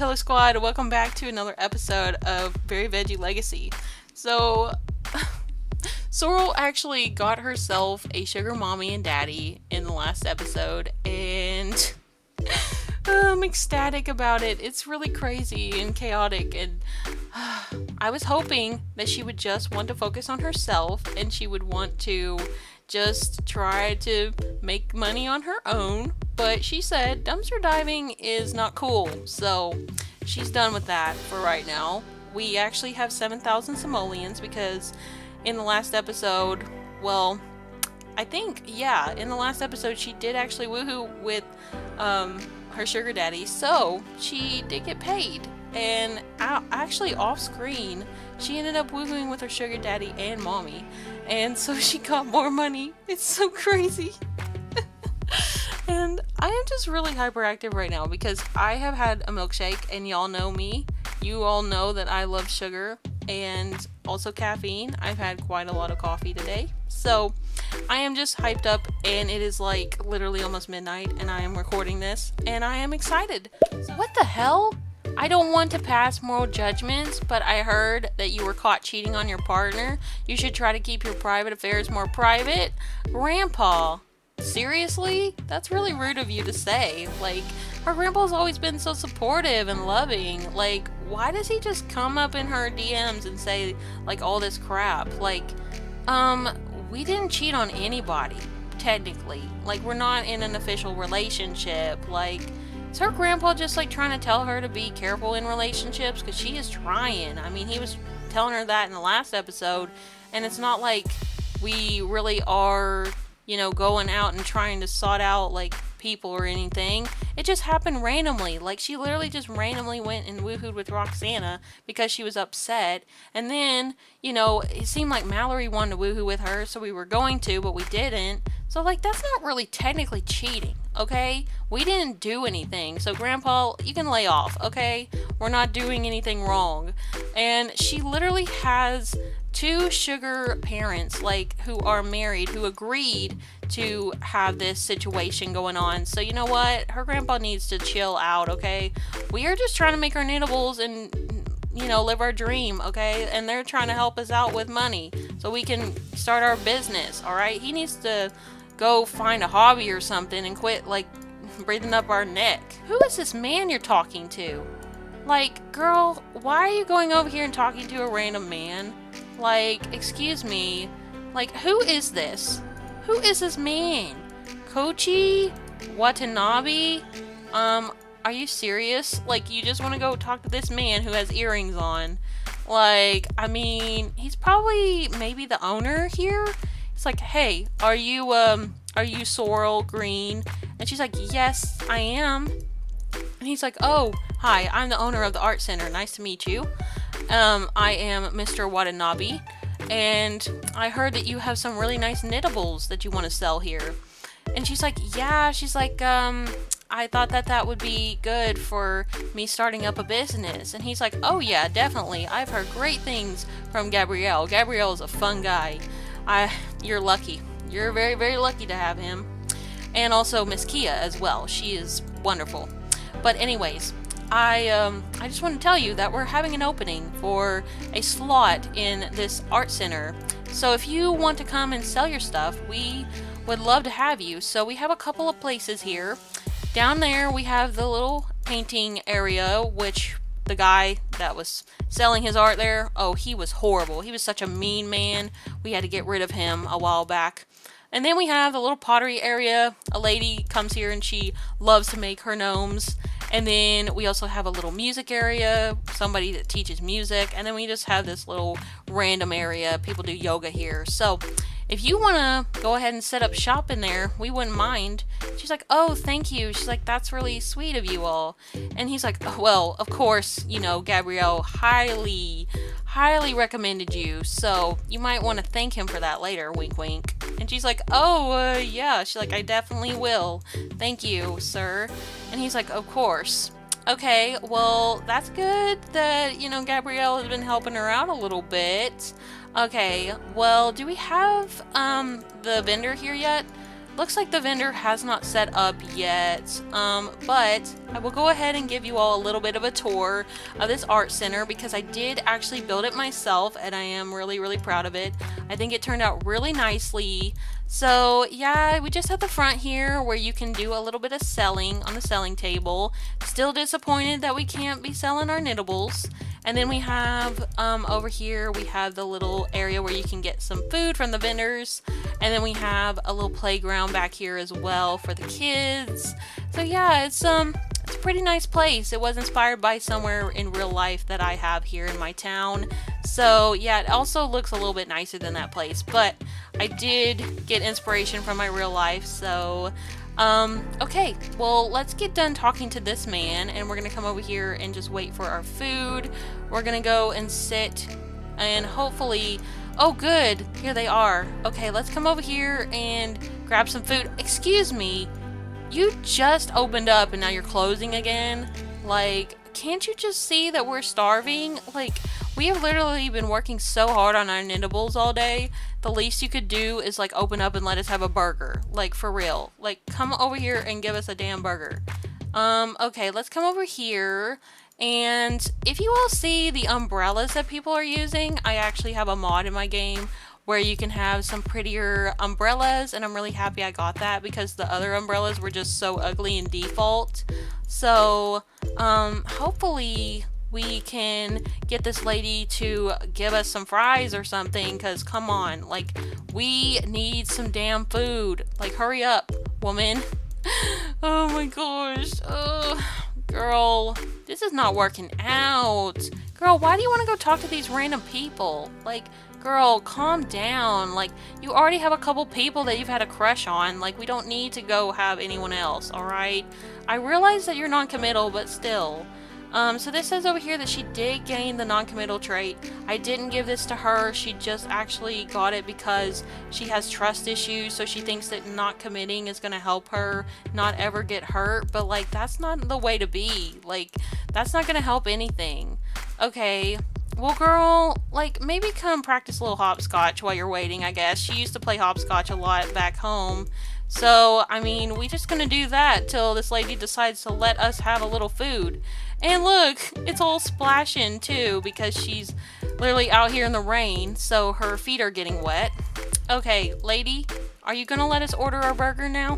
Storyteller Squad, welcome back to another episode of Veggie Legacy. So, Sorrel actually got herself a sugar mommy and daddy in the last episode, and I'm ecstatic about it. It's really crazy and chaotic, and I was hoping that she would just want to focus on herself, and she would want to just try to make money on her own. But she said dumpster diving is not cool, so she's done with that for right now. We actually have 7,000 simoleons because in the last episode, well, I think, yeah, in the last episode she did actually woohoo with her sugar daddy, so she did get paid. And actually off screen, she ended up woohooing with her sugar daddy and mommy, and so she got more money. It's so crazy. And I am just really hyperactive right now because I have had a milkshake, and y'all know me. You all know that I love sugar and also caffeine. I've had quite a lot of coffee today. So I am just hyped up, and it is like literally almost midnight, and I am recording this, and I am excited. What the hell? I don't want to pass moral judgments, but I heard that you were caught cheating on your partner. You should try to keep your private affairs more private. Grandpa. Seriously? That's really rude of you to say. Like, her grandpa's always been so supportive and loving. Like, why does he just come up in her DMs and say, like, all this crap? Like, we didn't cheat on anybody, technically. Like, we're not in an official relationship. Like, is her grandpa just, like, trying to tell her to be careful in relationships? Because she is trying. I mean, he was telling her that in the last episode, and it's not like we really are, you know, going out and trying to sort out, like, people or anything. It just happened randomly. Like, she literally just randomly went and woohooed with Roxana because she was upset. And then, you know, it seemed like Mallory wanted to woohoo with her, so we were going to, but we didn't. So, like, that's not really technically cheating, okay? We didn't do anything. So, Grandpa, you can lay off, okay? We're not doing anything wrong. And she literally has two sugar parents, like, who are married, who agreed to have this situation going on. So you know what? Her grandpa needs to chill out, okay? We are just trying to make our knittables and, you know, live our dream, okay? And they're trying to help us out with money so we can start our business, alright? He needs to go find a hobby or something and quit, like, breathing up our neck. Who is this man you're talking to? Like, girl, why are you going over here and talking to a random man? Like, excuse me. Like, who is this? Who is this man? Kochi Watanabe? Are you serious? Like, you just want to go talk to this man who has earrings on? Like, I mean, he's probably maybe the owner here. It's like, hey, are you Sorrel Green? And she's like, yes, I am. And he's like, oh, hi, I'm the owner of the art center. Nice to meet you. I am Mr. Watanabe, and I heard that you have some really nice knittables that you want to sell here. And she's like, yeah, she's like, I thought that would be good for me starting up a business. And he's like, oh yeah, definitely. I've heard great things from Gabrielle. Gabrielle is a fun guy. You're lucky. You're very, very lucky to have him. And also Miss Kia as well. She is wonderful. But anyways, I just want to tell you that we're having an opening for a slot in this art center. So if you want to come and sell your stuff, we would love to have you. So we have a couple of places here. Down there we have the little painting area, which the guy that was selling his art there, oh, he was horrible. He was such a mean man. We had to get rid of him a while back. And then we have the little pottery area. A lady comes here and she loves to make her gnomes. And then we also have a little music area, somebody that teaches music. And then we just have this little random area. People do yoga here. So if you want to go ahead and set up shop in there, we wouldn't mind. She's like, oh, thank you. She's like, that's really sweet of you all. And he's like, oh, well, of course, you know, Gabrielle highly recommended you. So you might want to thank him for that later, wink, wink. And she's like, oh, yeah. She's like, I definitely will. Thank you, sir. And he's like, of course. Okay, well, that's good that, you know, Gabrielle has been helping her out a little bit. Okay, well, do we have, the vendor here yet? looks like the vendor has not set up yet, but I will go ahead and give you all a little bit of a tour of this art center because I did actually build it myself and I am really, really proud of it. I think it turned out really nicely. So yeah, we just have the front here where you can do a little bit of selling on the selling table. Still disappointed that we can't be selling our knittables. And then we have over here we have the little area where you can get some food from the vendors. And then we have a little playground back here as well for the kids. So yeah, it's a pretty nice place. It was inspired by somewhere in real life that I have here in my town. So yeah, it also looks a little bit nicer than that place, but I did get inspiration from my real life. So okay, well, let's get done talking to this man and we're gonna come over here and just wait for our food. We're gonna go and sit and hopefully, oh good, here they are. Okay, let's come over here and grab some food. Excuse me, you just opened up and now you're closing again? Like, can't you just see that we're starving? Like, we have literally been working so hard on our knittables all day. The least you could do is like open up and let us have a burger. Like, for real. Like, come over here and give us a damn burger. Okay, let's come over here. And if you all see the umbrellas that people are using, I actually have a mod in my game where you can have some prettier umbrellas, and I'm really happy I got that because the other umbrellas were just so ugly in default. So, hopefully we can get this lady to give us some fries or something, because come on, like, we need some damn food. Like, hurry up, woman. Oh my gosh. Girl, this is not working out. Girl, why do you want to go talk to these random people? Like, girl, calm down. Like, you already have a couple people that you've had a crush on. Like, we don't need to go have anyone else, alright? I realize that you're non-committal, but still. So this says over here that she did gain the non-committal trait. I didn't give this to her. She just actually got it because she has trust issues, so she thinks that not committing is going to help her not ever get hurt. But, like, that's not the way to be. Like, that's not going to help anything. Okay, well, girl, like, maybe come practice a little hopscotch while you're waiting, I guess. She used to play hopscotch a lot back home. So, I mean, we just gonna do that till this lady decides to let us have a little food. And look, it's all splashing too because she's literally out here in the rain, so her feet are getting wet. Okay, lady, are you gonna let us order our burger now?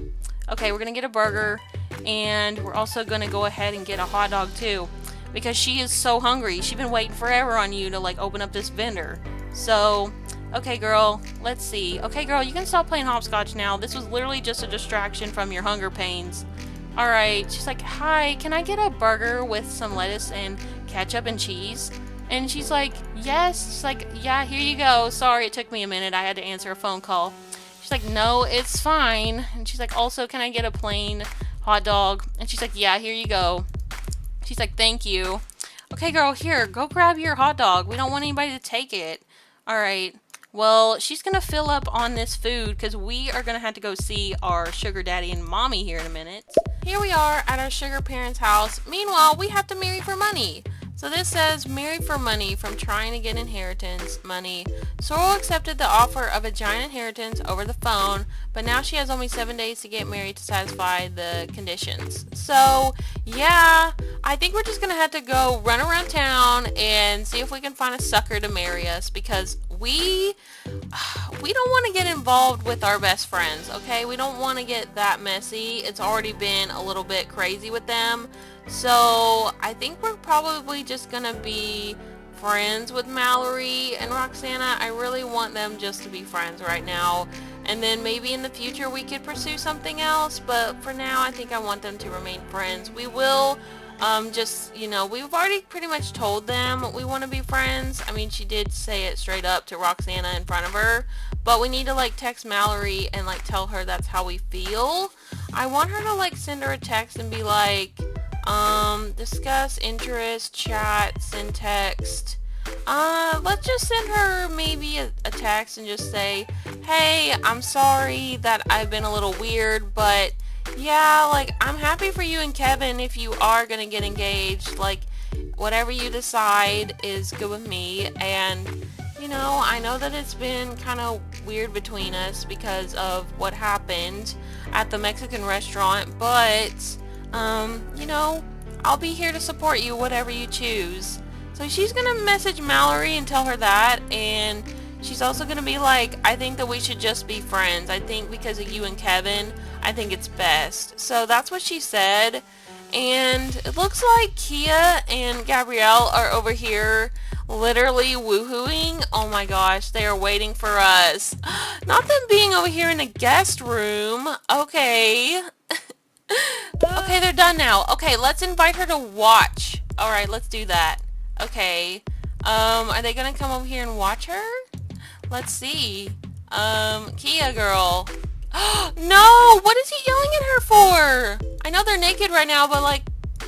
Okay, we're gonna get a burger, and we're also gonna go ahead and get a hot dog too because she is so hungry. She's been waiting forever on you to, like, open up this vendor. So, okay, girl, let's see. Okay, girl, you can stop playing hopscotch now. This was literally just a distraction from your hunger pains. Alright, she's like, hi, can I get a burger with some lettuce and ketchup and cheese? And she's like, yes. She's like, yeah, here you go. Sorry, it took me a minute. I had to answer a phone call. She's like, no, it's fine. And she's like, also, can I get a plain hot dog? And she's like, yeah, here you go. She's like, thank you. Okay, girl, here, go grab your hot dog. We don't want anybody to take it. Alright. Well, she's going to fill up on this food because we are going to have to go see our sugar daddy and mommy here in a minute. Here we are at our sugar parents' house. Meanwhile, we have to marry for money. So this says, marry for money from trying to get inheritance money. Sorrel accepted the offer of a giant inheritance over the phone, but now she has only 7 days to get married to satisfy the conditions. So, yeah, I think we're just going to have to go run around town and see if we can find a sucker to marry us because we don't want to get involved with our best friends, okay? We don't want to get that messy. It's already been a little bit crazy with them. So I think we're probably just gonna be friends with Mallory and Roxana. I really want them just to be friends right now. And then maybe in the future we could pursue something else. But for now, I think I want them to remain friends. We will just, you know, we've already pretty much told them we want to be friends. I mean, she did say it straight up to Roxana in front of her. But we need to, like, text Mallory and, like, tell her that's how we feel. I want her to, like, send her a text and be like, discuss interest, chat, send text. Let's just send her maybe a text and just say, hey, I'm sorry that I've been a little weird, but yeah, like, I'm happy for you and Kevin if you are gonna get engaged. Like, whatever you decide is good with me, and I know that it's been kind of weird between us because of what happened at the Mexican restaurant, but, I'll be here to support you, whatever you choose. So she's gonna message Mallory and tell her that, and she's also gonna be like, I think that we should just be friends. I think because of you and Kevin, I think it's best. So that's what she said, and it looks like Kia and Gabrielle are over here literally woohooing. Oh my gosh, they are waiting for us. Not them being over here in the guest room. Okay. Okay, they're done now. Okay, let's invite her to watch. Alright, let's do that. Okay. Are they gonna come over here and watch her? Let's see. Kia girl. No! What is he yelling at her for? I know they're naked right now, but like,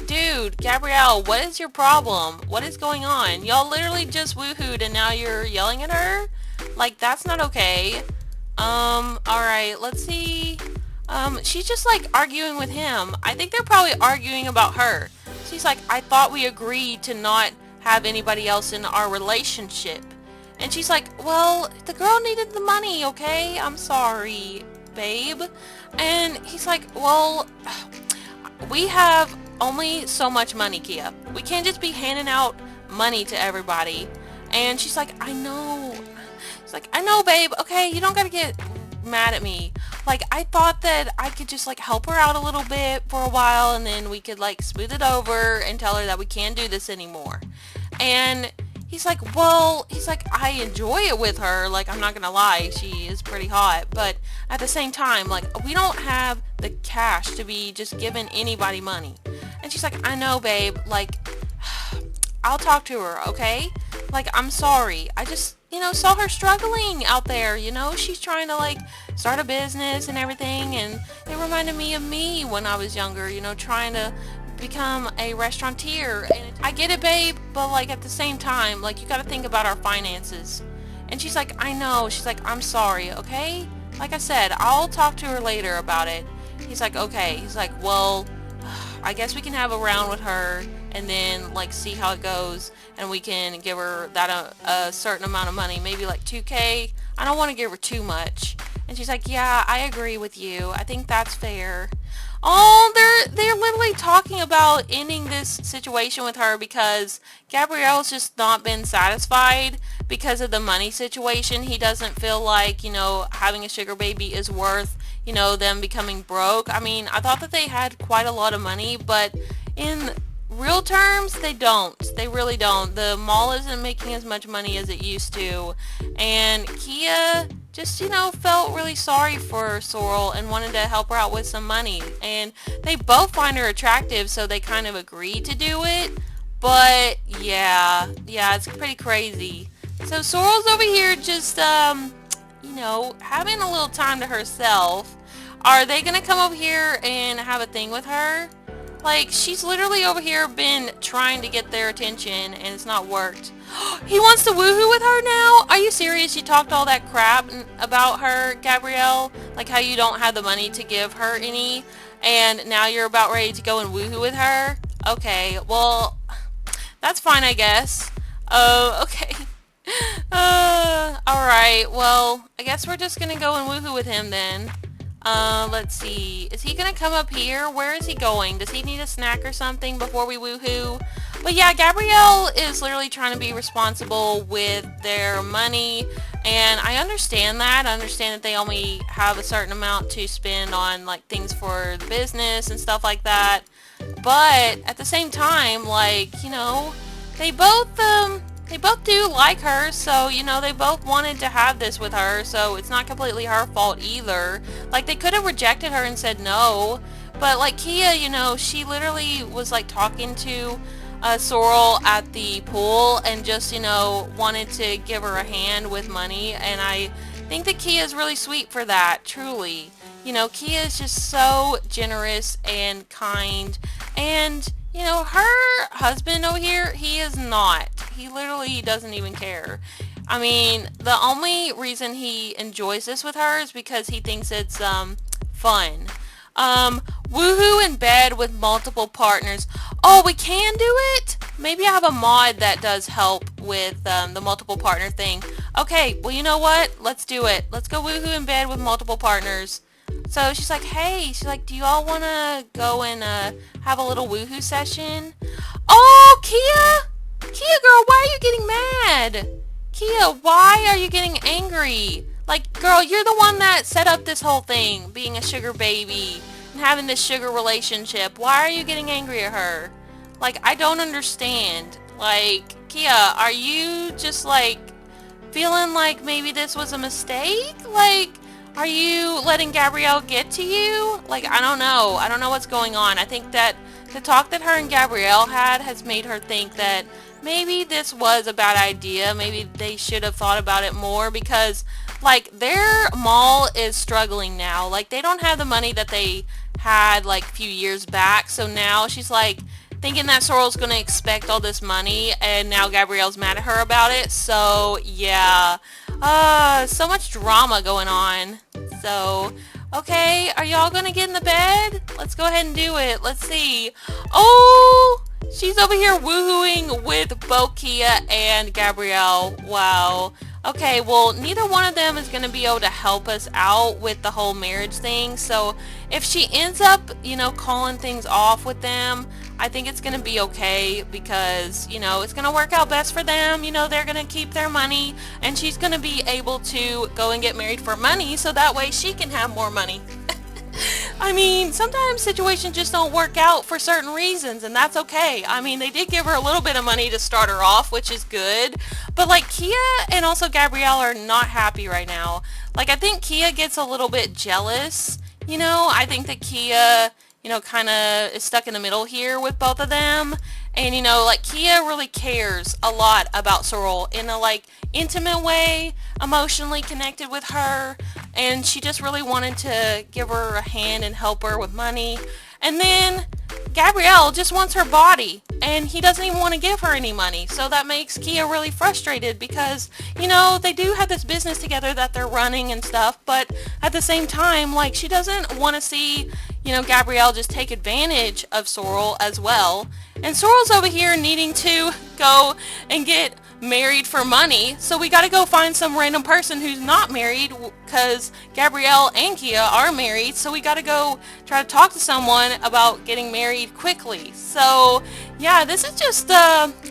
dude, Gabrielle, what is your problem? What is going on? Y'all literally just woohooed and now you're yelling at her? Like, that's not okay. Alright, let's see. She's just like arguing with him. I think they're probably arguing about her. She's like, I thought we agreed to not have anybody else in our relationship. And she's like, well, the girl needed the money, okay? I'm sorry, babe. And he's like, well, we have only so much money, Kia. We can't just be handing out money to everybody. And she's like, I know. She's like, I know, babe. Okay, you don't gotta get mad at me. Like, I thought that I could just like help her out a little bit for a while, and then we could like smooth it over and tell her that we can't do this anymore. And he's like, well, I enjoy it with her. Like, I'm not gonna lie, she is pretty hot. But at the same time, like, we don't have the cash to be just giving anybody money. And she's like, I know, babe. Like, I'll talk to her, okay? Like, I'm sorry. I just, saw her struggling out there, She's trying to, like, start a business and everything. And it reminded me of me when I was younger, trying to become a restaurateur. And I get it, babe, but like at the same time, like, you got to think about our finances. And she's like, I know. She's like, I'm sorry, okay? Like I said, I'll talk to her later about it. He's like, okay. He's like, well, I guess we can have a round with her and then like see how it goes, and we can give her that a certain amount of money, maybe like 2K. I don't want to give her too much. And she's like, yeah, I agree with you. I think that's fair. Oh, they're literally talking about ending this situation with her because Gabrielle's just not been satisfied because of the money situation. He doesn't feel like, having a sugar baby is worth, them becoming broke. I mean, I thought that they had quite a lot of money, but in real terms, they don't. They really don't. The mall isn't making as much money as it used to. And Kia just, felt really sorry for Sorrel and wanted to help her out with some money. And they both find her attractive, so they kind of agreed to do it. But, yeah, it's pretty crazy. So Sorrel's over here just, having a little time to herself. Are they going to come over here and have a thing with her? Like, she's literally over here been trying to get their attention, and it's not worked. He wants to woohoo with her now? Are you serious? You talked all that crap about her, Gabrielle? Like how you don't have the money to give her any, and now you're about ready to go and woohoo with her? Okay, well, that's fine, I guess. Okay. Alright, well, I guess we're just gonna go and woohoo with him then. Let's see. Is he gonna come up here? Where is he going? Does he need a snack or something before we woohoo? But yeah, Gabrielle is literally trying to be responsible with their money, and I understand that. I understand that they only have a certain amount to spend on, like, things for the business and stuff like that. But at the same time, like, they both do like her, so, they both wanted to have this with her, so it's not completely her fault either. Like, they could have rejected her and said no, but, like, Kia, she literally was, like, talking to Sorrel at the pool and just, wanted to give her a hand with money, and I think that Kia is really sweet for that, truly. Kia is just so generous and kind, and her husband over here, he is not. He literally doesn't even care. I mean, the only reason he enjoys this with her is because he thinks it's, fun. Woohoo in bed with multiple partners. Oh, we can do it? Maybe I have a mod that does help with the multiple partner thing. Okay, well, you know what? Let's do it. Let's go woohoo in bed with multiple partners. So she's like, hey, she's like, do you all want to go and have a little woohoo session? Oh, Kia! Kia, girl, why are you getting mad? Kia, why are you getting angry? Like, girl, you're the one that set up this whole thing, being a sugar baby and having this sugar relationship. Why are you getting angry at her? Like, I don't understand. Like, Kia, are you just, like, feeling like maybe this was a mistake? Like, are you letting Gabrielle get to you? Like, I don't know. I don't know what's going on. I think that the talk that her and Gabrielle had has made her think that maybe this was a bad idea. Maybe they should have thought about it more because, like, their mall is struggling now. Like, they don't have the money that they had, like, a few years back. So now she's, like, thinking that Sorrel's going to expect all this money, and now Gabrielle's mad at her about it. So, yeah. So much drama going on. So, okay, are y'all going to get in the bed? Let's go ahead and do it. Let's see. Oh, she's over here woohooing with both Kia and Gabrielle. Wow. Okay, well, neither one of them is going to be able to help us out with the whole marriage thing. So if she ends up, calling things off with them, I think it's going to be okay because, it's going to work out best for them. They're going to keep their money and she's going to be able to go and get married for money so that way she can have more money. I mean, sometimes situations just don't work out for certain reasons, and that's okay. I mean, they did give her a little bit of money to start her off, which is good. But, like, Kia and also Gabrielle are not happy right now. Like, I think Kia gets a little bit jealous, I think that Kia, kind of is stuck in the middle here with both of them. And, like, Kia really cares a lot about Sorrel in a, like, intimate way, emotionally connected with her, and she just really wanted to give her a hand and help her with money. And then Gabrielle just wants her body, and he doesn't even want to give her any money. So that makes Kia really frustrated because, they do have this business together that they're running and stuff, but at the same time, like, she doesn't want to see, Gabrielle just take advantage of Sorrel as well. And Sorrel's over here needing to go and get married for money, so we gotta go find some random person who's not married because Gabrielle and Kia are married, so we gotta go try to talk to someone about getting married quickly. So yeah, this is just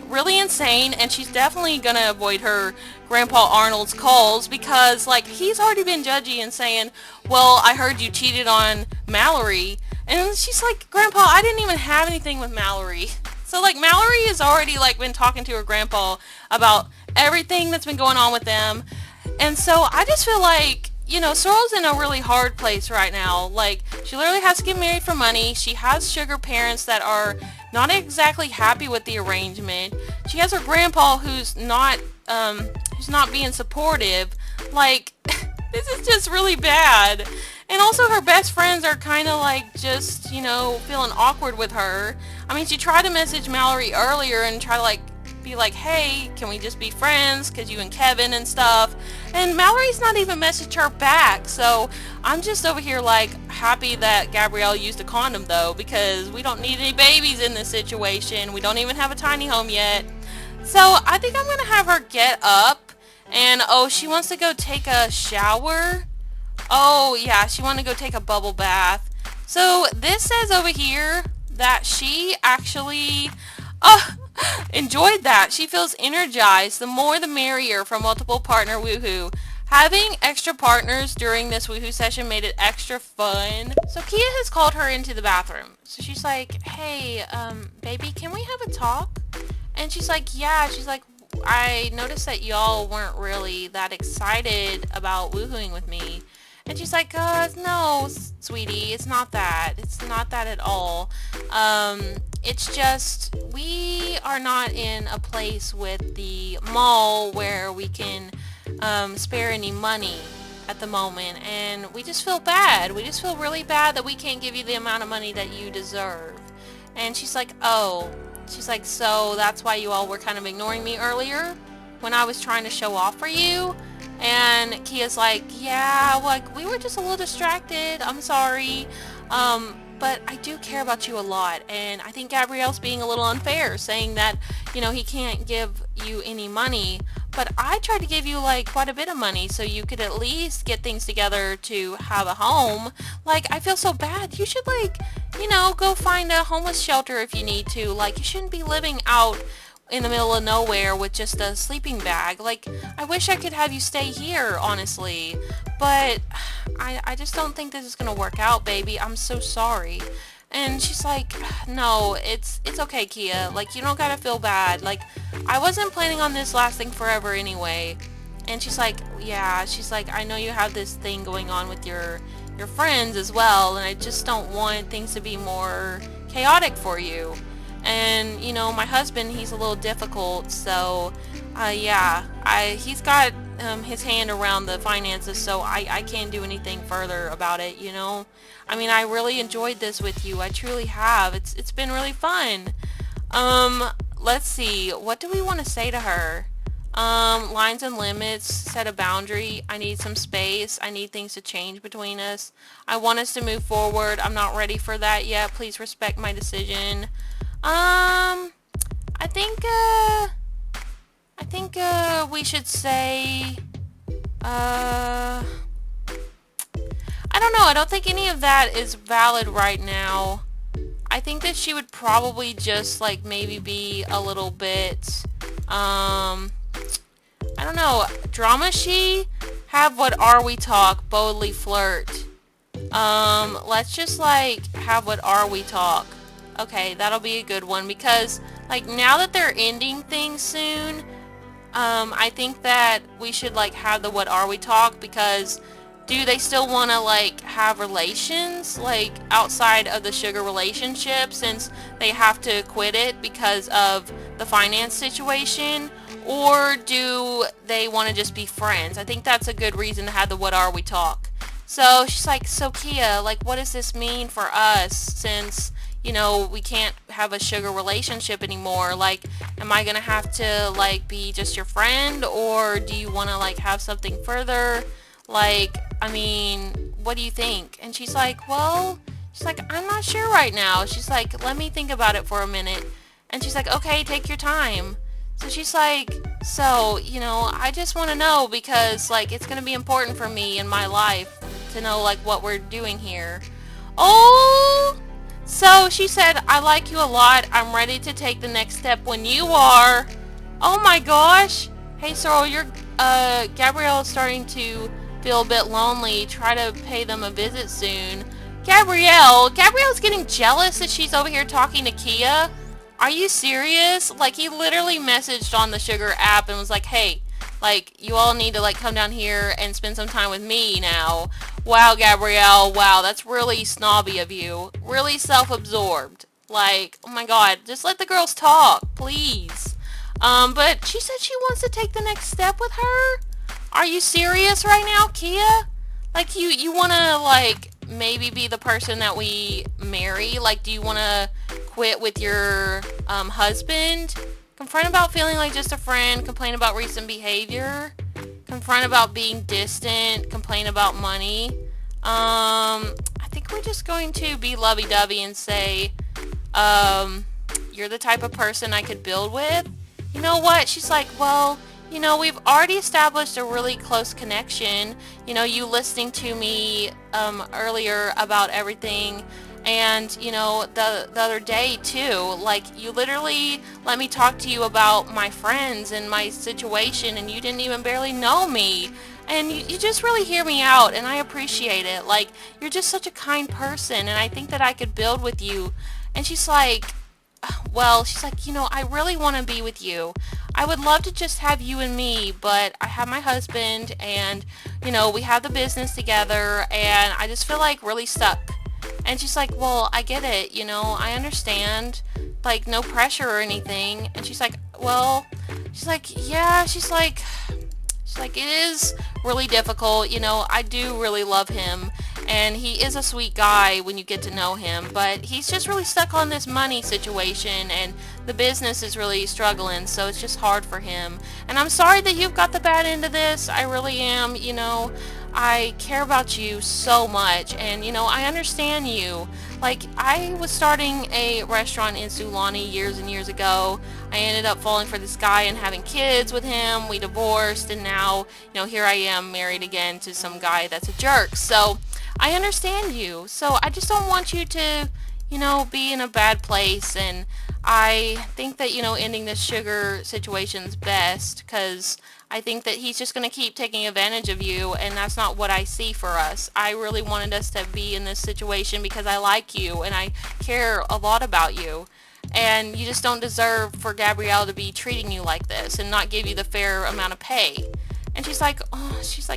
really insane, and she's definitely gonna avoid her Grandpa Arnold's calls because, like, he's already been judgy and saying, well, I heard you cheated on Mallory, and she's like, Grandpa, I didn't even have anything with Mallory. So, like, Mallory has already, like, been talking to her grandpa about everything that's been going on with them. And so I just feel like, Sorrel's in a really hard place right now. Like, she literally has to get married for money. She has sugar parents that are not exactly happy with the arrangement. She has her grandpa who's not being supportive. Like, this is just really bad. And also her best friends are kind of like just, feeling awkward with her. I mean, she tried to message Mallory earlier and try to, like, be like, hey, can we just be friends? Because you and Kevin and stuff. And Mallory's not even messaged her back. So I'm just over here, like, happy that Gabrielle used a condom, though, because we don't need any babies in this situation. We don't even have a tiny home yet. So I think I'm going to have her get up. And, oh, she wants to go take a shower. Oh, yeah, she wanted to go take a bubble bath. So this says over here that she actually enjoyed that. She feels energized. The more the merrier for multiple partner woohoo. Having extra partners during this woohoo session made it extra fun. So Kia has called her into the bathroom. So she's like, hey, baby, can we have a talk? And she's like, yeah. She's like, I noticed that y'all weren't really that excited about woohooing with me. And she's like, no, sweetie, it's not that. It's not that at all. It's just, we are not in a place with the mall where we can spare any money at the moment. And we just feel bad. We just feel really bad that we can't give you the amount of money that you deserve. And she's like, oh. She's like, so that's why you all were kind of ignoring me earlier when I was trying to show off for you? And Kia's like, yeah, like, we were just a little distracted. I'm sorry. but I do care about you a lot, and I think Gabrielle's being a little unfair, saying that, he can't give you any money, but I tried to give you, like, quite a bit of money so you could at least get things together to have a home. Like, I feel so bad. You should, like, go find a homeless shelter if you need to. Like, you shouldn't be living out in the middle of nowhere with just a sleeping bag. Like, I wish I could have you stay here, honestly, but I just don't think this is gonna work out, baby. I'm so sorry. And she's like, no, it's okay, Kia. Like, you don't gotta feel bad. Like, I wasn't planning on this lasting forever anyway. And she's like, yeah, she's like, I know you have this thing going on with your friends as well, and I just don't want things to be more chaotic for you. And, my husband, he's a little difficult, so, he's got his hand around the finances, so I can't do anything further about it, I mean, I really enjoyed this with you. I truly have. It's been really fun. Let's see. What do we want to say to her? Lines and limits, set a boundary. I need some space. I need things to change between us. I want us to move forward. I'm not ready for that yet. Please respect my decision. I think we should say, I don't know. I don't think any of that is valid right now. I think that she would probably just, like, maybe be a little bit, I don't know, drama she? Have what are we talk, boldly flirt. Let's just, like, have what are we talk. Okay, that'll be a good one, because, like, now that they're ending things soon, I think that we should, like, have the what are we talk, because do they still want to, like, have relations, like, outside of the sugar relationship, since they have to quit it because of the finance situation? Or do they want to just be friends? I think that's a good reason to have the what are we talk. So she's like, so Kia, like, what does this mean for us, since, we can't have a sugar relationship anymore? Like, am I gonna have to, like, be just your friend, or do you want to, like, have something further? Like, I mean, what do you think? And she's like, I'm not sure right now. She's like, let me think about it for a minute. And she's like, okay, take your time. So she's like, so, I just want to know, because, like, it's going to be important for me in my life to know, like, what we're doing here. Oh, so she said, I like you a lot. I'm ready to take the next step when you are. Oh my gosh. Hey, Sorrel, Gabrielle's starting to feel a bit lonely. Try to pay them a visit soon. Gabrielle's getting jealous that she's over here talking to Kia. Are you serious? Like, he literally messaged on the sugar app and was like, hey, like, you all need to, like, come down here and spend some time with me now. Wow, Gabrielle, wow, that's really snobby of you. Really self-absorbed. Like, oh my god, just let the girls talk, please. But she said she wants to take the next step with her? Are you serious right now, Kia? Like, you want to, like, maybe be the person that we marry? Like, do you want to quit with your husband? Confront about feeling like just a friend. Complain about recent behavior. Confront about being distant. Complain about money. I think we're just going to be lovey-dovey and say, you're the type of person I could build with. You know what? She's like, well, we've already established a really close connection. You listening to me earlier about everything, and, the other day, too. Like, you literally let me talk to you about my friends and my situation, and you didn't even barely know me. And you just really hear me out, and I appreciate it. Like, you're just such a kind person, and I think that I could build with you. And she's like, I really want to be with you. I would love to just have you and me, but I have my husband, and, we have the business together, and I just feel, like, really stuck. And she's like, well, I get it, I understand, like, no pressure or anything. And she's like, it is really difficult, I do really love him, and he is a sweet guy when you get to know him, but he's just really stuck on this money situation, and the business is really struggling, so it's just hard for him. And I'm sorry that you've got the bad end of this. I really am, I care about you so much, and I understand you. Like, I was starting a restaurant in Sulani years and years ago. I ended up falling for this guy and having kids with him. We divorced, and now, here I am married again to some guy that's a jerk. So, I understand you. So, I just don't want you to, be in a bad place, and I think that, ending this sugar situation's best, because I think that he's just going to keep taking advantage of you, and that's not what I see for us. I really wanted us to be in this situation because I like you, and I care a lot about you. And you just don't deserve for Gabrielle to be treating you like this and not give you the fair amount of pay. And she's like,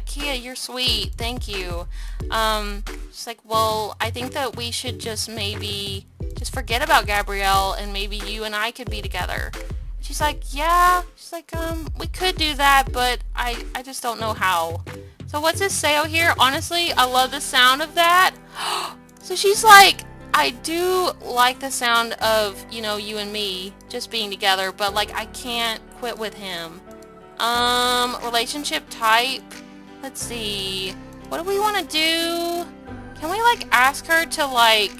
Kia, you're sweet. Thank you. She's like, well, I think that we should just maybe just forget about Gabrielle and maybe you and I could be together. She's like, yeah. She's like, we could do that, but I just don't know how. So what's this say out here? Honestly, I love the sound of that. So she's like, I do like the sound of, you and me just being together, but like I can't quit with him. Relationship type. Let's see. What do we want to do? Can we like ask her to like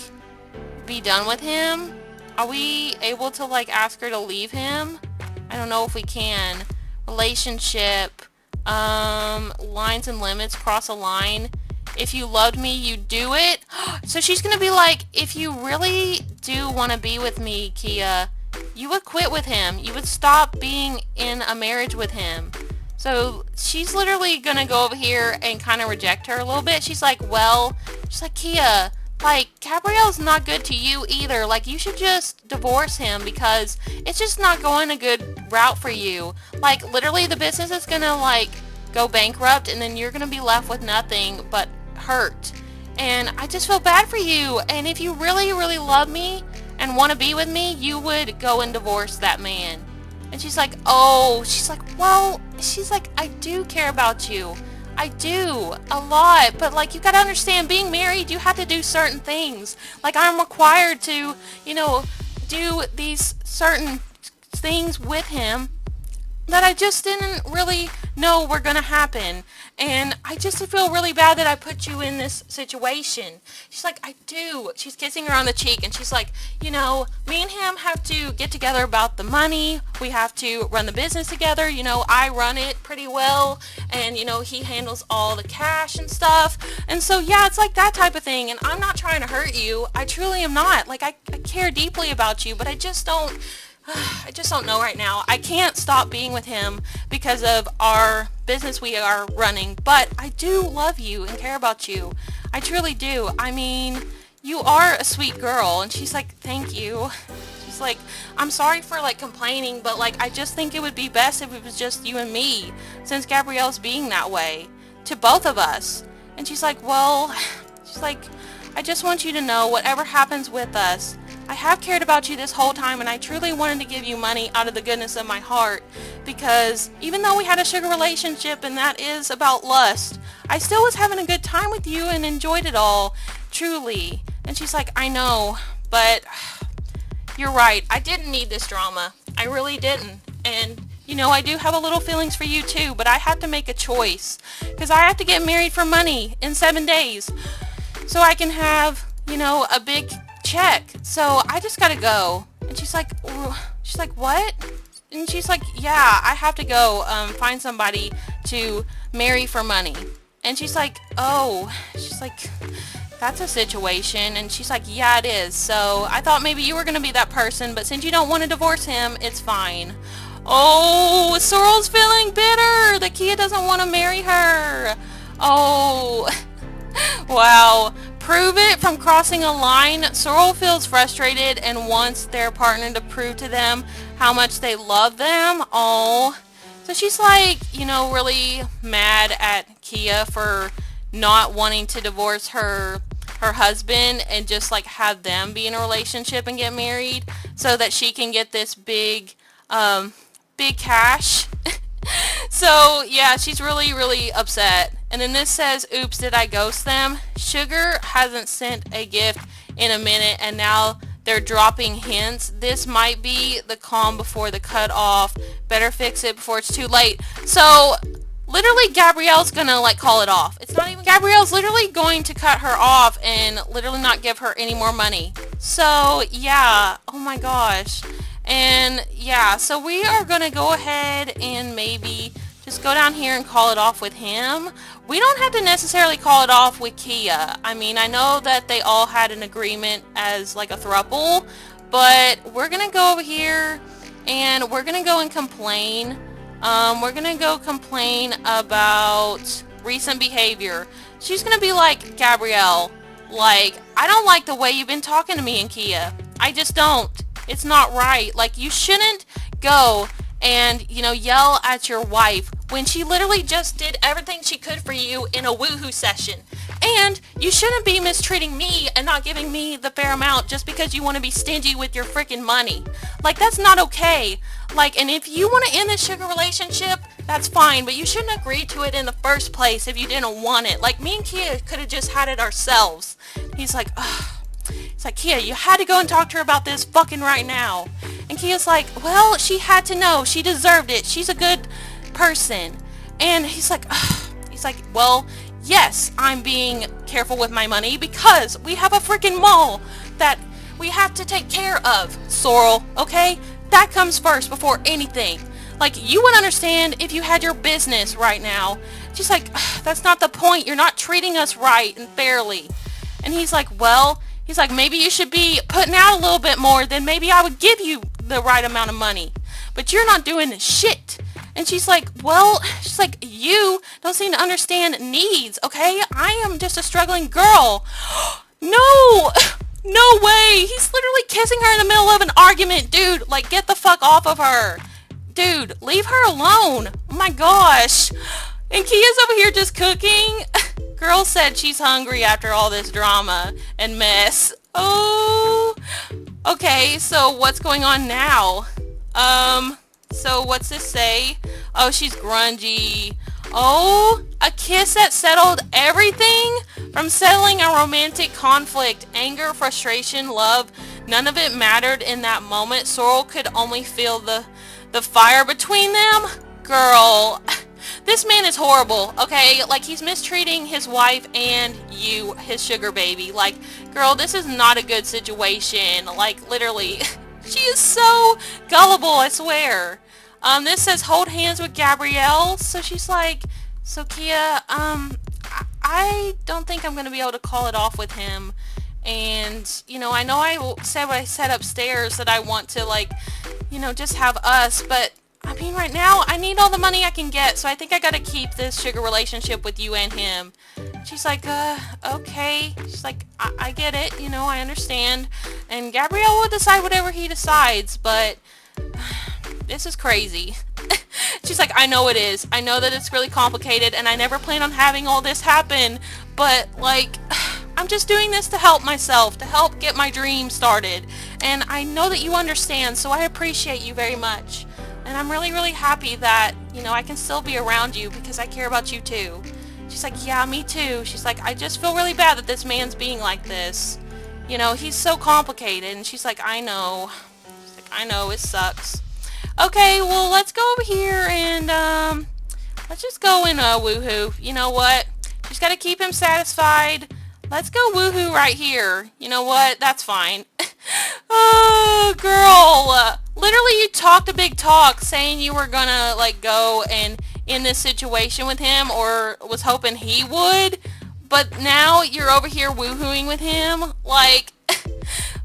be done with him? Are we able to like ask her to leave him? I don't know if we can. Relationship. Lines and limits. Cross a line. If you loved me, you'd do it. So she's gonna be like, if you really do want to be with me, Kia, you would quit with him. You would stop being in a marriage with him. So she's literally gonna go over here and kind of reject her a little bit. She's like, Kia, like, Gabrielle's not good to you either. Like, you should just divorce him because it's just not going a good route for you. Like, literally the business is gonna, like, go bankrupt and then you're gonna be left with nothing but hurt. And I just feel bad for you. And if you really, really love me and want to be with me, you would go and divorce that man. And she's like, I do care about you. I do, a lot. But, like, you gotta understand, being married, you have to do certain things. Like, I'm required to, do these certain things with him that I just didn't really know were gonna happen. And I just feel really bad that I put you in this situation. She's like, I do. She's kissing her on the cheek and she's like, me and him have to get together about the money. We have to run the business together. I run it pretty well and, he handles all the cash and stuff. And so, yeah, it's like that type of thing. And I'm not trying to hurt you. I truly am not. Like, I care deeply about you, but I just don't know right now. I can't stop being with him because of our business we are running, but I do love you and care about you. I truly do. I mean, you are a sweet girl. And she's like, thank you. She's like, I'm sorry for like complaining, but like I just think it would be best if it was just you and me, since Gabrielle's being that way to both of us. And she's like, I just want you to know, whatever happens with us, I have cared about you this whole time, and I truly wanted to give you money out of the goodness of my heart, because even though we had a sugar relationship and that is about lust, I still was having a good time with you and enjoyed it all, truly. And she's like, I know, but you're right. I didn't need this drama. I really didn't. And I do have a little feelings for you too, but I had to make a choice, because I have to get married for money in 7 days so I can have, a big check. So I just gotta go. And she's like, what? And she's like, yeah, I have to go find somebody to marry for money. And she's like, that's a situation. And she's like, yeah, it is. So I thought maybe you were gonna be that person, but since you don't want to divorce him, it's fine. Oh, Sorrel's feeling bitter that Kia doesn't want to marry her. Oh, wow. Prove it from crossing a line. Sorrel feels frustrated and wants their partner to prove to them how much they love them. Oh, so she's like, really mad at Kia for not wanting to divorce her husband and just like have them be in a relationship and get married so that she can get this big cash. So yeah, she's really, really upset. And then this says, oops, did I ghost them? Sugar hasn't sent a gift in a minute and now they're dropping hints. This might be the calm before the cut off. Better fix it before it's too late. So literally Gabrielle's gonna like call it off. It's not even, Gabrielle's literally going to cut her off and literally not give her any more money. So yeah, oh my gosh. And yeah, so we are gonna go ahead and maybe just go down here and call it off with him. We don't have to necessarily call it off with Kia. I mean, I know that they all had an agreement as like a throuple, but we're gonna go over here and we're gonna go and complain. We're gonna go complain about recent behavior. She's gonna be like, Gabrielle, like, I don't like the way you've been talking to me and Kia. I just don't. It's not right. Like, you shouldn't go and, you know, yell at your wife when she literally just did everything she could for you in a woohoo session. And you shouldn't be mistreating me and not giving me the fair amount just because you want to be stingy with your freaking money. Like, that's not okay. Like, and if you want to end this sugar relationship, that's fine, but you shouldn't agree to it in the first place if you didn't want it. Like, me and Kia could have just had it ourselves. He's like, ugh. It's like, Kia, you had to go and talk to her about this fucking right now. And Kia's like, well, she had to know. She deserved it. She's a good person. And he's like, ugh. He's like, well, yes, I'm being careful with my money because we have a freaking mall that we have to take care of, Sorrel, okay? That comes first before anything. Like, you would understand if you had your business right now. She's like, that's not the point. You're not treating us right and fairly. And he's like, well, he's like, maybe you should be putting out a little bit more, then maybe I would give you the right amount of money. But you're not doing shit. And she's like, well, she's like, you don't seem to understand needs, okay? I am just a struggling girl. No! No way! He's literally kissing her in the middle of an argument. Dude, like, get the fuck off of her. Dude, leave her alone. Oh my gosh. And Kia's over here just cooking. Girl said she's hungry after all this drama and mess. Oh. Okay, so what's going on now? So what's this say? Oh, she's grungy. Oh, a kiss that settled everything? From settling a romantic conflict, anger, frustration, love, none of it mattered in that moment. Sorrel could only feel the fire between them. Girl, this man is horrible, okay? Like, he's mistreating his wife and you, his sugar baby. Like, girl, this is not a good situation. Like, literally, she is so gullible, I swear. This says hold hands with Gabrielle. So she's like, so Kia, I don't think I'm going to be able to call it off with him. And, you know I said what I said upstairs that I want to, like, you know, just have us. But, I mean, right now, I need all the money I can get. So I think I got to keep this sugar relationship with you and him. She's like, okay. She's like, I get it. You know, I understand. And Gabrielle will decide whatever he decides. But this is crazy. She's like, I know it is. I know that it's really complicated and I never planned on having all this happen. But, like, I'm just doing this to help myself, to help get my dream started. And I know that you understand, so I appreciate you very much. And I'm really, really happy that, you know, I can still be around you because I care about you too. She's like, yeah, me too. She's like, I just feel really bad that this man's being like this. You know, he's so complicated. And she's like, I know. She's like, I know, it sucks. Okay, well, let's go over here and, let's just go and, woohoo. You know what? She's got to keep him satisfied. Let's go woohoo right here. You know what? That's fine. Oh, girl. Literally, you talked a big talk saying you were gonna, like, go and end this situation with him or was hoping he would. But now you're over here woohooing with him. Like,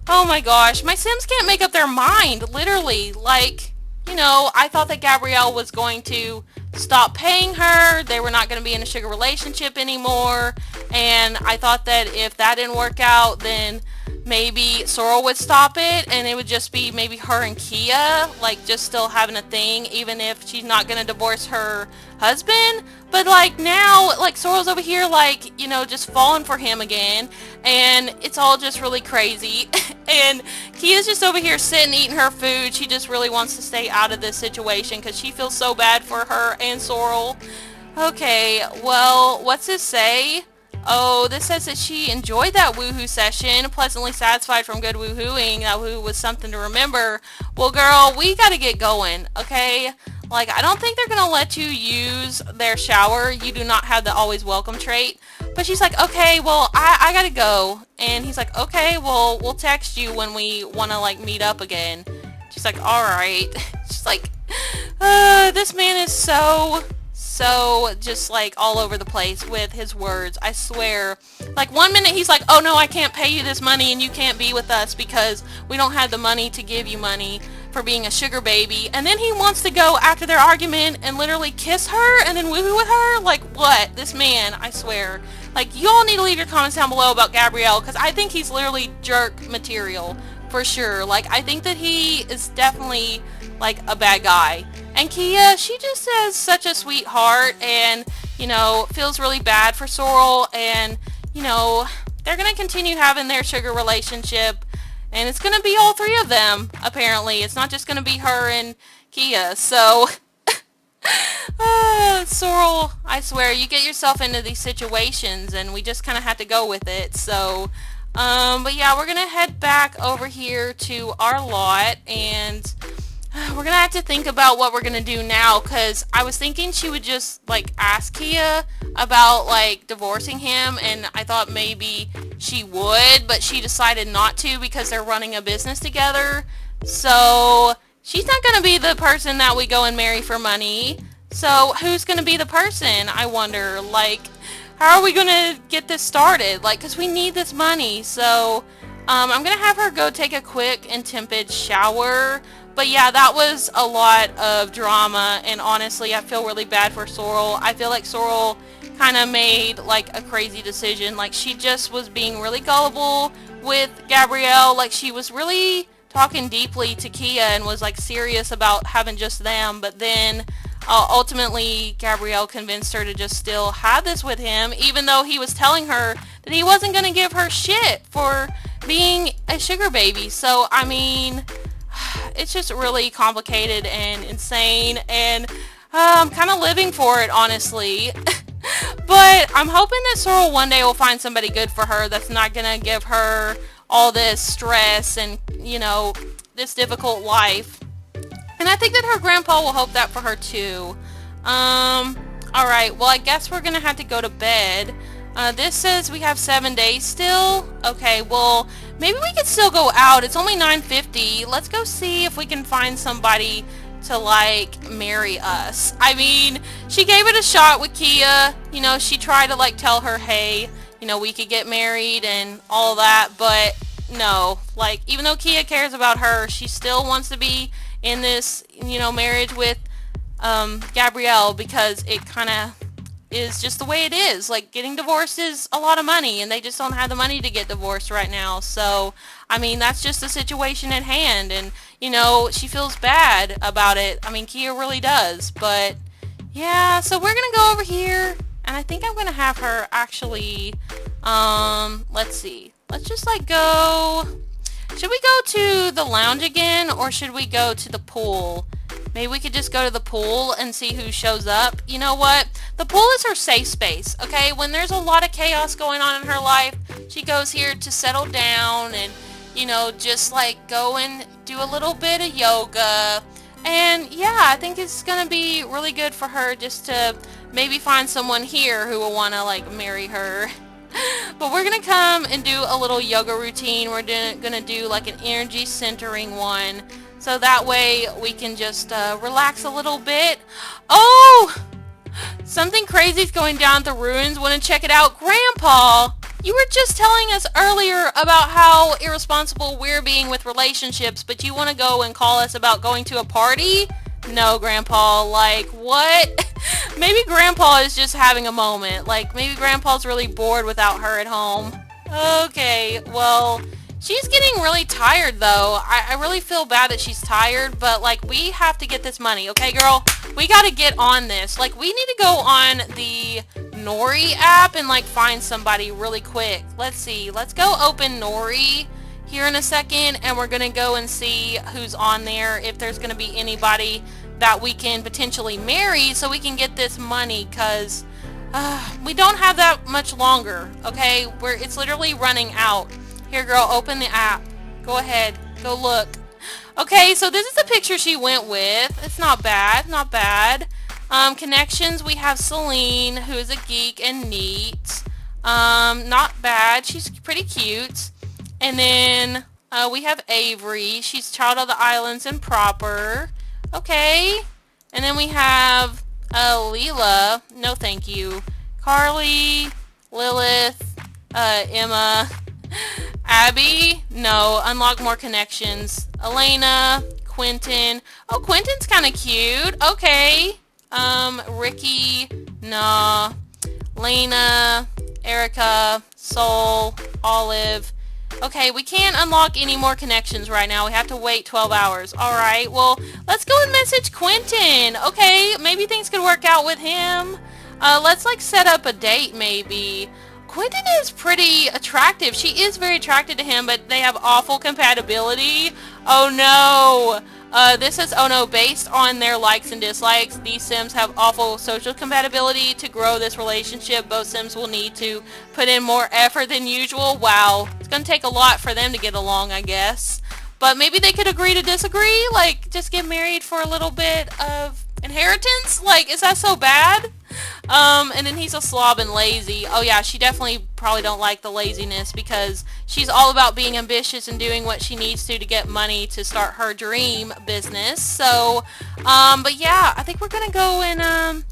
oh my gosh. My Sims can't make up their mind. Literally. Like, you know, I thought that Gabrielle was going to stop paying her. They were not going to be in a sugar relationship anymore. And I thought that if that didn't work out, then maybe Sorrel would stop it. And it would just be maybe her and Kia, like, just still having a thing, even if she's not going to divorce her husband. But, like, now, like, Sorrel's over here, like, you know, just falling for him again. And it's all just really crazy. And Kia's just over here sitting, eating her food. She just really wants to stay out of this situation because she feels so bad for her and Sorrel. Okay, well, what's this say? Oh, this says that she enjoyed that woohoo session, pleasantly satisfied from good woohooing. That woohoo was something to remember. Well, girl, we gotta get going, okay? Like, I don't think they're gonna let you use their shower. You do not have the always welcome trait. But she's like, okay, well, I gotta go. And he's like, okay, well, we'll text you when we wanna, like, meet up again. She's like, alright. She's like, this man is so just like all over the place with his words. I swear. Like, one minute he's like, oh no, I can't pay you this money and you can't be with us because we don't have the money to give you money for being a sugar baby. And then he wants to go after their argument and literally kiss her and then woo-hoo with her. Like, what? This man, I swear. Like, you all need to leave your comments down below about Gabrielle, because I think he's literally jerk material for sure. Like, I think that he is definitely like a bad guy. And Kia, she just has such a sweet heart and, you know, feels really bad for Sorrel, and, you know, they're going to continue having their sugar relationship, and it's going to be all three of them, apparently. It's not just going to be her and Kia, so... Sorrel, I swear, you get yourself into these situations, and we just kind of have to go with it, so... but yeah, we're going to head back over here to our lot, and... we're gonna have to think about what we're gonna do now, because I was thinking she would just, like, ask Kia about, like, divorcing him, and I thought maybe she would, but she decided not to because they're running a business together. So, she's not gonna be the person that we go and marry for money. So, who's gonna be the person, I wonder? Like, how are we gonna get this started? Like, because we need this money, so... I'm gonna have her go take a quick and tepid shower. But yeah, that was a lot of drama, and honestly, I feel really bad for Sorrel. I feel like Sorrel kind of made, like, a crazy decision. Like, she just was being really gullible with Gabrielle. Like, she was really talking deeply to Kia and was, like, serious about having just them. But then, ultimately, Gabrielle convinced her to just still have this with him, even though he was telling her that he wasn't going to give her shit for being a sugar baby. So, I mean... it's just really complicated and insane, and I'm kind of living for it, honestly. But I'm hoping that Sorrel one day will find somebody good for her that's not gonna give her all this stress and, you know, this difficult life. And I think that her grandpa will hope that for her too. Alright, well, I guess we're gonna have to go to bed. This says we have 7 days still. Okay, well, maybe we could still go out. It's only 9:50. Let's go see if we can find somebody to, like, marry us. I mean, she gave it a shot with Kia. You know, she tried to, like, tell her, hey, you know, we could get married and all that, but no. Like, even though Kia cares about her, she still wants to be in this, you know, marriage with Gabrielle, because it kind of is just the way it is. Like, getting divorced is a lot of money, and they just don't have the money to get divorced right now. So, I mean, that's just the situation at hand, and, you know, she feels bad about it. I mean, Kia really does, but, yeah, so we're gonna go over here, and I think I'm gonna have her actually, let's see. Let's just, like, go... should we go to the lounge again, or should we go to the pool? Maybe we could just go to the pool and see who shows up. You know what? The pool is her safe space, okay? When there's a lot of chaos going on in her life, she goes here to settle down and, you know, just, like, go and do a little bit of yoga. And, yeah, I think it's going to be really good for her just to maybe find someone here who will want to, like, marry her. But we're going to come and do a little yoga routine. We're going to do, like, an energy centering one. So that way we can just relax a little bit. Oh! Something crazy's going down at the ruins. Want to check it out? Grandpa! You were just telling us earlier about how irresponsible we're being with relationships, but you want to go and call us about going to a party? No, Grandpa. Like, what? Maybe Grandpa is just having a moment. Like, maybe Grandpa's really bored without her at home. Okay, well... she's getting really tired, though. I really feel bad that she's tired, but, like, we have to get this money, okay, girl? We gotta get on this. Like, we need to go on the Nori app and, like, find somebody really quick. Let's see. Let's go open Nori here in a second, and we're gonna go and see who's on there, if there's gonna be anybody that we can potentially marry so we can get this money, because we don't have that much longer, okay? It's literally running out. Here, girl, open the app. Go ahead. Go look. Okay, so this is the picture she went with. It's not bad, not bad. Connections, we have Celine, who is a geek and neat. Not bad. She's pretty cute. And then we have Avery. She's Child of the Islands and proper. Okay. And then we have Leela. No thank you. Carly, Lilith, Emma, Abby. No. Unlock more connections. Elena, Quentin. Oh, Quentin's kind of cute. Okay. Ricky. Nah. Lena, Erica, Soul, Olive. Okay, we can't unlock any more connections right now. We have to wait 12 hours. Alright, well, let's go and message Quentin. Okay, maybe things could work out with him. Let's, like, set up a date, maybe. Quentin is pretty attractive. She is very attracted to him, but they have awful compatibility. Oh, no. This is, oh no, based on their likes and dislikes, these Sims have awful social compatibility. To grow this relationship, both Sims will need to put in more effort than usual. Wow, it's gonna take a lot for them to get along, I guess. But maybe they could agree to disagree, like, just get married for a little bit of inheritance? Like, is that so bad? And then he's a slob and lazy. Oh yeah, she definitely probably don't like the laziness because she's all about being ambitious and doing what she needs to get money to start her dream business. So, but yeah, I think we're gonna go and,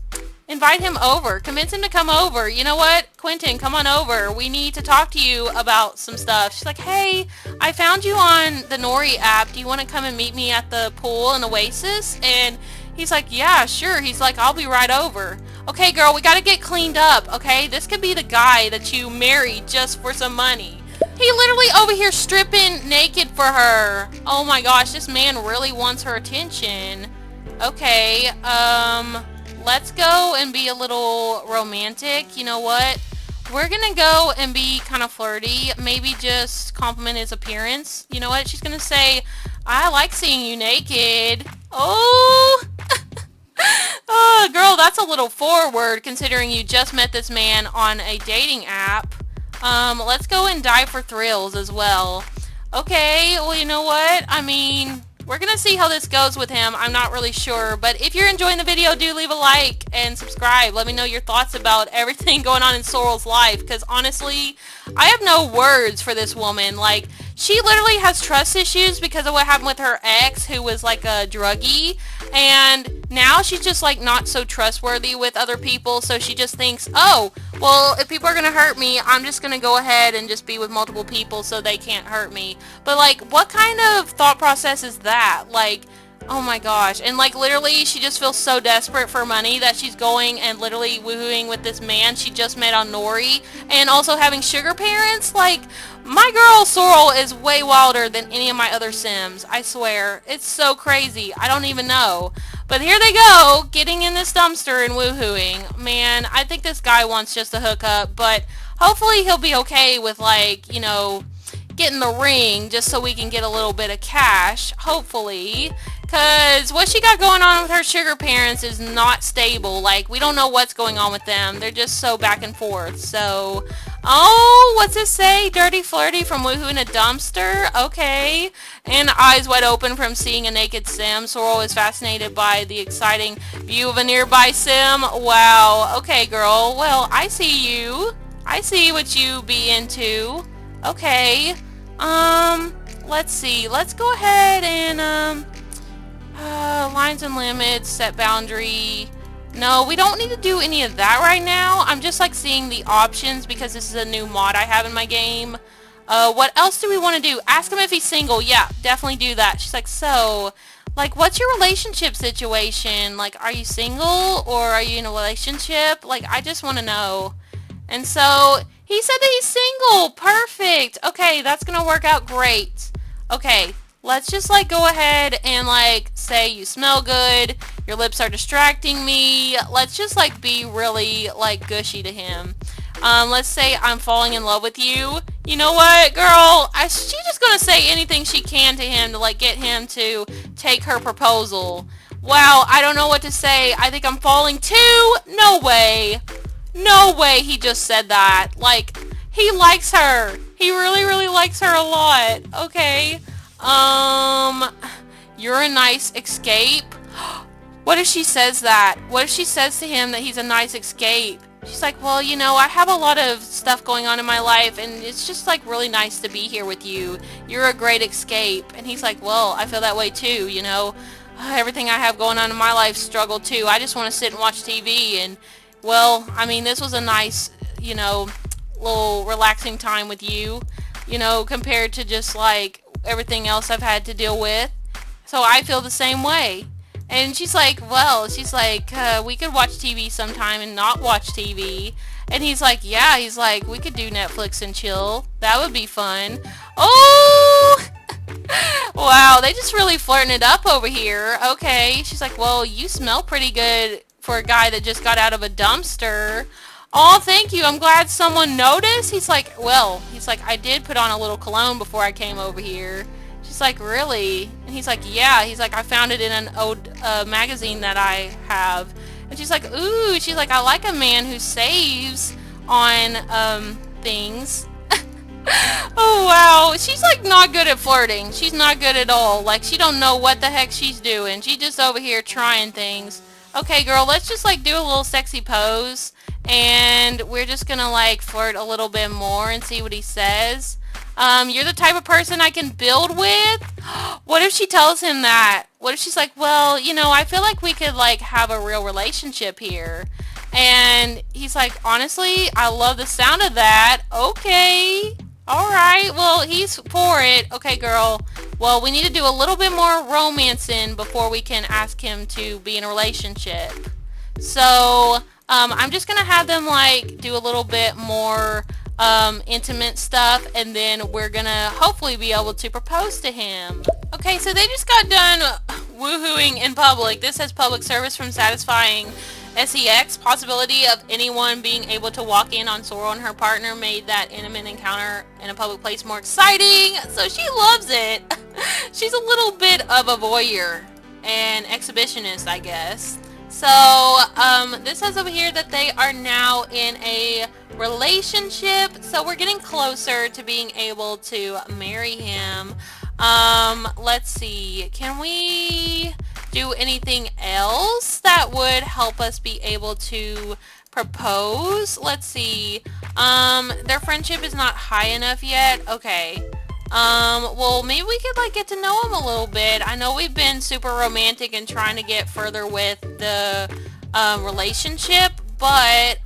invite him over. Convince him to come over. You know what? Quentin, come on over. We need to talk to you about some stuff. She's like, hey, I found you on the Nori app. Do you want to come and meet me at the pool in Oasis? And he's like, yeah, sure. He's like, I'll be right over. Okay, girl, we gotta get cleaned up, okay? This could be the guy that you married just for some money. He literally over here stripping naked for her. Oh my gosh, this man really wants her attention. Okay, let's go and be a little romantic. You know what? We're gonna go and be kind of flirty. Maybe just compliment his appearance. You know what? She's gonna say, I like seeing you naked. Oh! Oh, girl, that's a little forward considering you just met this man on a dating app. Let's go and die for thrills as well. Okay, well, you know what? I mean, we're gonna see how this goes with him. I'm not really sure, but if you're enjoying the video, do leave a like and subscribe. Let me know your thoughts about everything going on in Sorrel's life, because honestly, I have no words for this woman. Like, she literally has trust issues because of what happened with her ex, who was like a druggie, and now she's just like not so trustworthy with other people, so she just thinks, oh, well, if people are gonna hurt me, I'm just gonna go ahead and just be with multiple people so they can't hurt me. But like, what kind of thought process is that? Like, oh my gosh. And like literally she just feels so desperate for money that she's going and literally woohooing with this man she just met on Nori, and also having sugar parents. Like, my girl Sorrel is way wilder than any of my other Sims. I swear. It's so crazy. I don't even know. But here they go, getting in this dumpster and woohooing. Man, I think this guy wants just a hookup, but hopefully he'll be okay with, like, you know, getting the ring just so we can get a little bit of cash, hopefully. Because what she got going on with her sugar parents is not stable. Like, we don't know what's going on with them. They're just so back and forth. So, oh, what's this say? Dirty flirty from woohoo in a dumpster? Okay. And eyes wide open from seeing a naked Sim. Sorrel is fascinated by the exciting view of a nearby Sim. Wow. Okay, girl. Well, I see you. I see what you be into. Okay. Let's see. Let's go ahead and, lines and limits, set boundary. No, we don't need to do any of that right now. I'm just like seeing the options because this is a new mod I have in my game. What else do we want to do? Ask him if he's single. Yeah, definitely do that. She's like, so, like, what's your relationship situation? Like, are you single or are you in a relationship? Like, I just want to know. And so, he said that he's single. Perfect. Okay, that's gonna work out great. Okay, let's just, like, go ahead and, like, say you smell good. Your lips are distracting me. Let's just, like, be really, like, gushy to him. Let's say I'm falling in love with you. You know what, girl? She's just gonna say anything she can to him to, like, get him to take her proposal. Wow, I don't know what to say. I think I'm falling too. No way. No way he just said that. Like, he likes her. He really, really likes her a lot. Okay. You're a nice escape. What if she says that? What if she says to him that he's a nice escape? She's like, well, you know, I have a lot of stuff going on in my life, and it's just, like, really nice to be here with you. You're a great escape. And he's like, well, I feel that way, too, you know. Everything I have going on in my life struggle, too. I just want to sit and watch TV, and, well, I mean, this was a nice, you know, little relaxing time with you, you know, compared to just, like, everything else I've had to deal with. So I feel the same way. And she's like, well, we could watch TV sometime and not watch TV. And he's like, yeah, we could do Netflix and chill. That would be fun. Oh! Wow, they just really flirting it up over here. Okay. She's like, well, you smell pretty good for a guy that just got out of a dumpster. Oh, thank you. I'm glad someone noticed. He's like, I did put on a little cologne before I came over here. She's like, really? And he's like, yeah. He's like, I found it in an old magazine that I have. And she's like, ooh. She's like, I like a man who saves on things. Oh, wow. She's like not good at flirting. She's not good at all. Like, she don't know what the heck she's doing. She's just over here trying things. Okay, girl, let's just like do a little sexy pose. And we're just gonna like flirt a little bit more and see what he says. You're the type of person I can build with? What if she tells him that? What if she's like, well, you know, I feel like we could, like, have a real relationship here. And he's like, honestly, I love the sound of that. Okay. Alright, well, he's for it. Okay, girl. Well, we need to do a little bit more romancing before we can ask him to be in a relationship. So, I'm just gonna have them, like, do a little bit more intimate stuff, and then we're gonna hopefully be able to propose to him. Okay, so they just got done woohooing in public. This says public service from satisfying sex. Possibility of anyone being able to walk in on Sorrel and her partner made that intimate encounter in a public place more exciting. So she loves it. She's a little bit of a voyeur and exhibitionist, I guess. So, this says over here that they are now in a relationship. So we're getting closer to being able to marry him. Let's see. Can we do anything else that would help us be able to propose? Let's see. Their friendship is not high enough yet. Okay. Well, maybe we could, like, get to know him a little bit. I know we've been super romantic and trying to get further with the, relationship, but,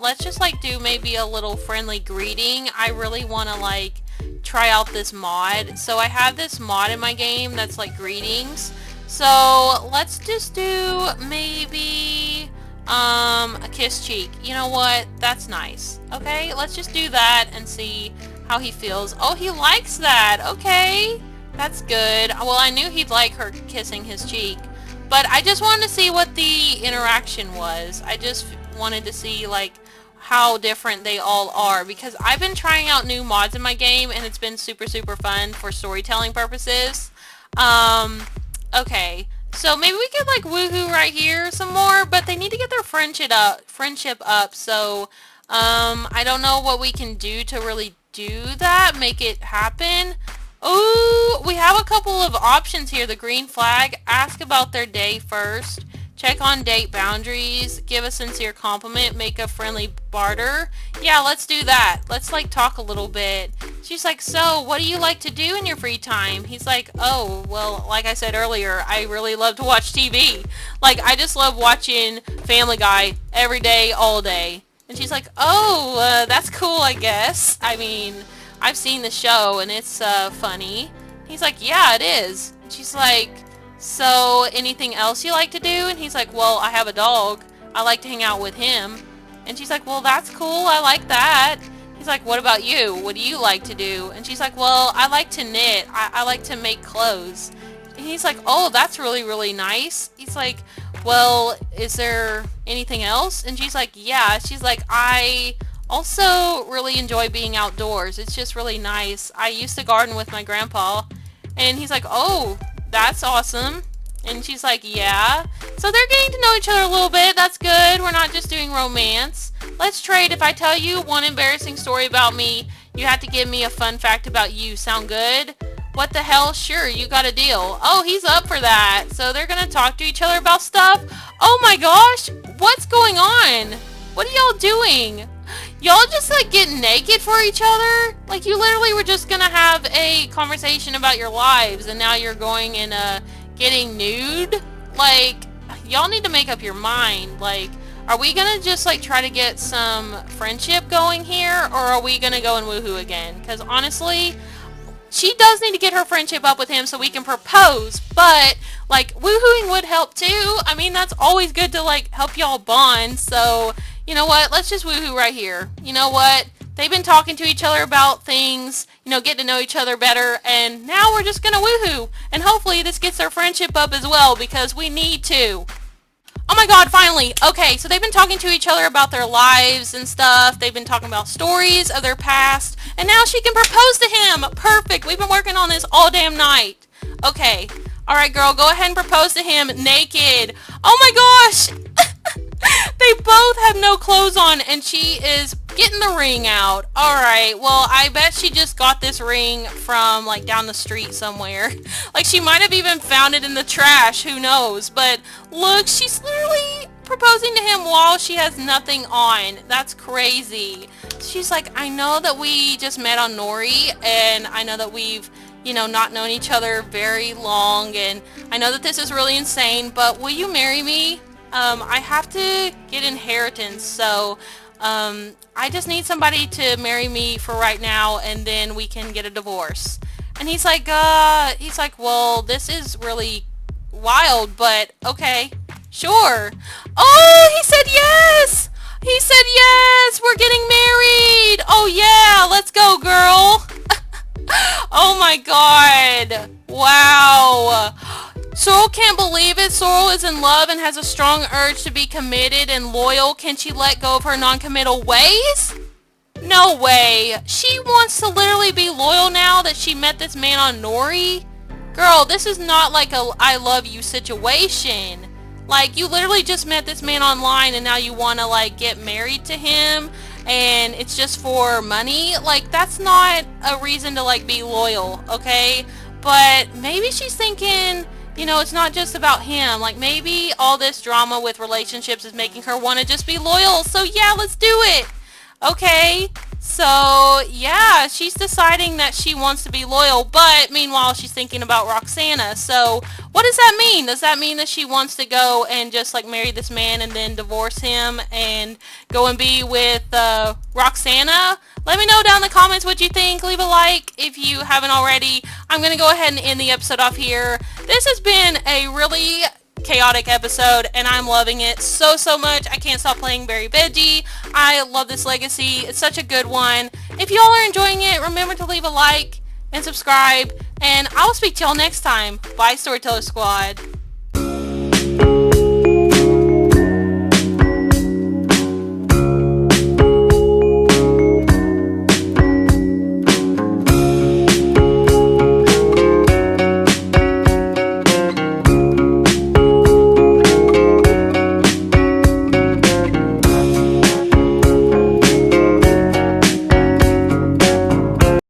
let's just, like, do maybe a little friendly greeting. I really want to, like, try out this mod. So I have this mod in my game that's, like, greetings. So, let's just do maybe, a kiss cheek. You know what? That's nice. Okay, let's just do that and see how he feels. Oh, he likes that. Okay, that's good. Well, I knew he'd like her kissing his cheek, but I just wanted to see what the interaction was. I just wanted to see, like, how different they all are, because I've been trying out new mods in my game, and it's been super, super fun for storytelling purposes. Okay, so maybe we could, like, woohoo right here some more, but they need to get their friendship up, so, I don't know what we can do to really do that, make it happen. Oh, we have a couple of options here. The green flag, ask about their day first, check on date boundaries, give a sincere compliment, make a friendly barter. Yeah, let's do that. Let's, like, talk a little bit. She's like, so what do you like to do in your free time? He's like, oh, well, like I said earlier, I really love to watch TV. Like, I just love watching Family Guy every day, all day. And she's like, oh, that's cool, I guess. I mean, I've seen the show, and it's, funny. He's like, yeah, it is. And she's like, so, anything else you like to do? And he's like, well, I have a dog. I like to hang out with him. And she's like, well, that's cool. I like that. He's like, what about you? What do you like to do? And she's like, well, I like to knit. I like to make clothes. And he's like, oh, that's really, really nice. He's like, well, is there anything else? And she's like, yeah. She's like, I also really enjoy being outdoors. It's just really nice. I used to garden with my grandpa. And he's like, oh, that's awesome. And she's like, yeah. So they're getting to know each other a little bit. That's good. We're not just doing romance. Let's trade. If I tell you one embarrassing story about me, you have to give me a fun fact about you. Sound good? What the hell? Sure, you got a deal. Oh, he's up for that. So they're gonna talk to each other about stuff? Oh my gosh! What's going on? What are y'all doing? Y'all just like get naked for each other? Like you literally were just gonna have a conversation about your lives and now you're going and getting nude? Like, y'all need to make up your mind. Like, are we gonna just like try to get some friendship going here, or are we gonna go and woohoo again? Because honestly, she does need to get her friendship up with him so we can propose, but like woohooing would help too. I mean, that's always good to like help y'all bond. So you know what, let's just woohoo right here. You know what, they've been talking to each other about things, you know, getting to know each other better, and now we're just gonna woohoo, and hopefully this gets their friendship up as well, because we need to. Oh my god, finally! Okay, so they've been talking to each other about their lives and stuff. They've been talking about stories of their past. And now she can propose to him! Perfect! We've been working on this all damn night. Okay. Alright, girl, go ahead and propose to him naked. Oh my gosh! They both have no clothes on, and she is getting the ring out. Alright, well, I bet she just got this ring from, like, down the street somewhere. Like, she might have even found it in the trash, who knows. But, look, she's literally proposing to him while she has nothing on. That's crazy. She's like, I know that we just met on Nori, and I know that we've, you know, not known each other very long, and I know that this is really insane, but will you marry me? I have to get inheritance, so I just need somebody to marry me for right now, and then we can get a divorce. And he's like, well, this is really wild, but okay, sure. Oh, he said yes! He said yes! We're getting married! Oh yeah, let's go, girl! Oh my god! Wow! Sorrel can't believe it. Sorrel is in love and has a strong urge to be committed and loyal. Can she let go of her non-committal ways? No way. She wants to literally be loyal now that she met this man on Nori? Girl, this is not like a I love you situation. Like, you literally just met this man online and now you want to, like, get married to him and it's just for money? Like, that's not a reason to, like, be loyal, okay? But maybe she's thinking, you know, it's not just about him. Like, maybe all this drama with relationships is making her want to just be loyal. So, yeah, let's do it. Okay. So, yeah, she's deciding that she wants to be loyal, but meanwhile, she's thinking about Roxana. So, what does that mean? Does that mean that she wants to go and just, like, marry this man and then divorce him and go and be with Roxana? Let me know down in the comments what you think. Leave a like if you haven't already. I'm going to go ahead and end the episode off here. This has been a really chaotic episode, and I'm loving it so much. I can't stop playing Berry Veggie. I love this legacy. It's such a good one. If y'all are enjoying it, remember to leave a like and subscribe, and I will speak to y'all next time. Bye, Storyteller Squad.